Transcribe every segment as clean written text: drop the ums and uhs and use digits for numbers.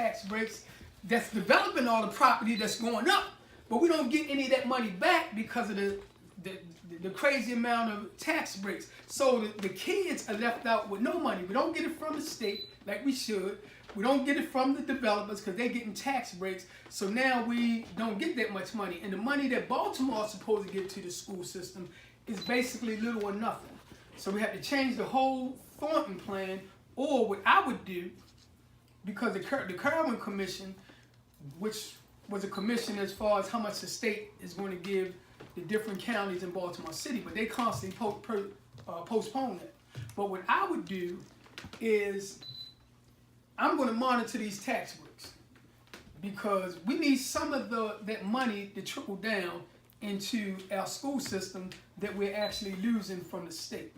tax breaks that's developing all the property that's going up, but we don't get any of that money back because of the crazy amount of tax breaks. So the kids are left out with no money. We don't get it from the state like we should. We don't get it from the developers because they're getting tax breaks. So now we don't get that much money. And the money that Baltimore is supposed to give to the school system is basically little or nothing. So we have to change the whole Thornton plan, or what I would do, because the Kerwin Commission, which was a commission as far as how much the state is going to give the different counties in Baltimore City, but they constantly postpone it. But what I would do is I'm going to monitor these tax breaks because we need some of that money to trickle down into our school system that we're actually losing from the state.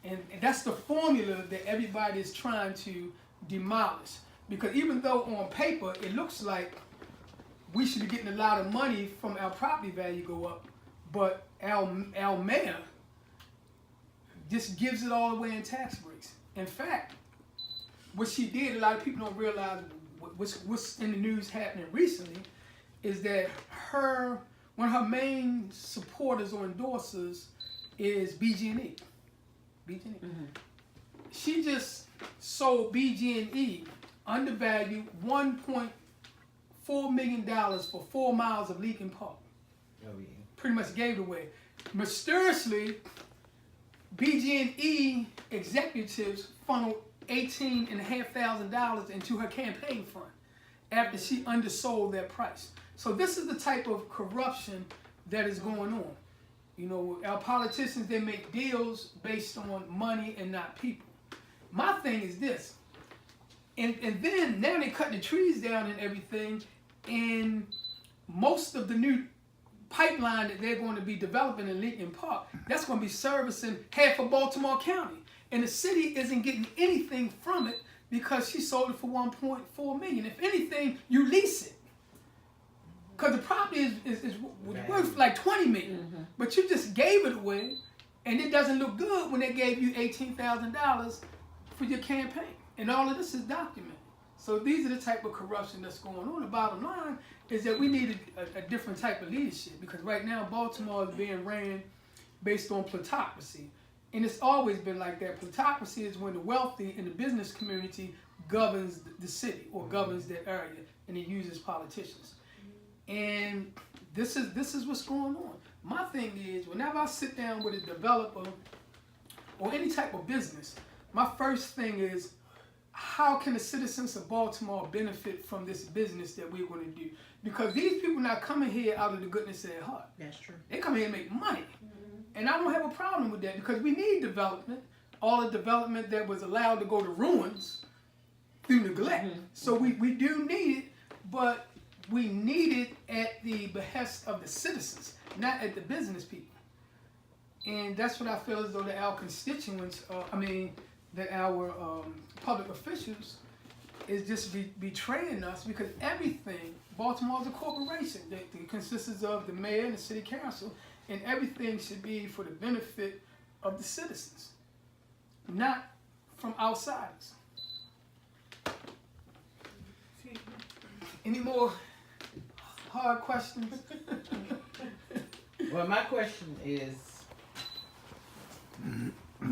And that's the formula that everybody is trying to demolish. Because even though on paper it looks like we should be getting a lot of money from our property value go up, but our mayor just gives it all away in tax breaks. In fact, what she did, a lot of people don't realize what's in the news happening recently, is that one of her main supporters or endorsers is BG&E. BG&E. Mm-hmm. She just sold BG&E undervalued $1.4 million for 4 miles of Lincoln Park. Oh, yeah. Pretty much gave it away. Mysteriously, BG&E executives funneled $18,500 into her campaign fund after she undersold that price. So this is the type of corruption that is going on. You know, our politicians, they make deals based on money and not people. My thing is this, and then now they're cutting the trees down and everything, and most of the new pipeline that they're going to be developing in Lincoln Park, that's going to be servicing half of Baltimore County. And the city isn't getting anything from it because she sold it for $1.4 million. If anything, you lease it. Because the property is worth like $20 million. Mm-hmm. But you just gave it away, and it doesn't look good when they gave you $18,000 for your campaign. And all of this is documented. So these are the type of corruption that's going on. The bottom line is that we need a different type of leadership, because right now Baltimore is being ran based on plutocracy. And it's always been like that. Plutocracy is when the wealthy and the business community governs the city or governs their area, and it uses politicians. And this is what's going on. My thing is, whenever I sit down with a developer or any type of business, my first thing is, how can the citizens of Baltimore benefit from this business that we're going to do? Because these people not coming here out of the goodness of their heart. That's true. They come here and make money. And I don't have a problem with that, because we need development. All the development that was allowed to go to ruins through neglect. Mm-hmm. So we do need it, but we need it at the behest of the citizens, not at the business people. And that's what I feel as though that our constituents, that our public officials is just betraying us, because everything, Baltimore is a corporation that consists of the mayor and the city council, and everything should be for the benefit of the citizens, not from outsiders. Any more hard questions? Well, my question is,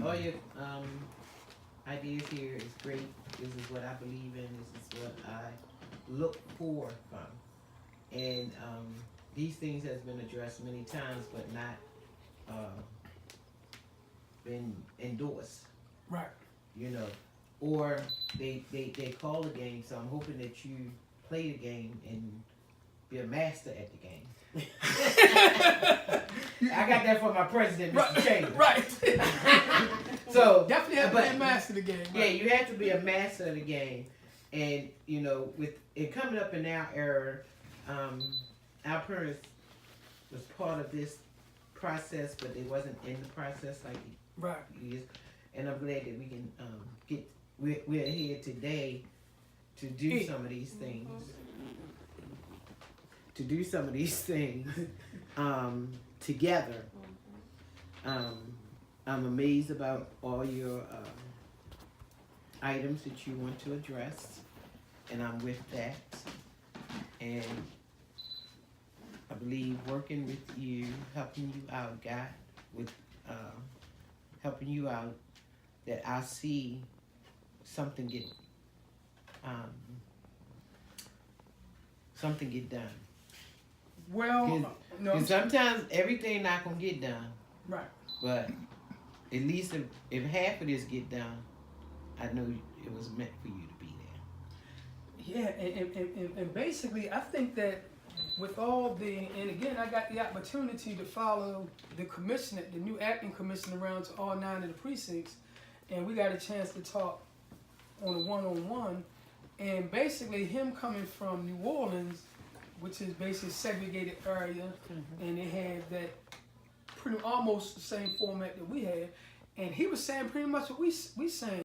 all your ideas here is great. This is what I believe in. This is what I look for from. And these things has been addressed many times, but not been endorsed. Right. You know, or they call the game. So I'm hoping that you play the game and be a master at the game. I got that from my president, Mr. Chambers. Right. So definitely have to be a master of the game. Right? Yeah, you have to be a master of the game. And you know, with it coming up in our era, our parents was part of this process, but they wasn't in the process like he is. And I'm glad that we can we're here today to do some of these things. To do some of these things together. I'm amazed about all your items that you want to address. and I'm with that. And I believe working with you, helping you out, God, with helping you out, that I see something get done. Well, no, Because sometimes everything not gonna get done, right. but at least if half of this get done, I know it was meant for you to be there. Yeah, and basically, I think that with all the, and again, I got the opportunity to follow the commissioner, the new acting commissioner, around to all 9 of the precincts, and we got a chance to talk on a one-on-one, and basically him coming from New Orleans, which is basically a segregated area, and they had that pretty almost the same format that we had, and he was saying pretty much what we saying.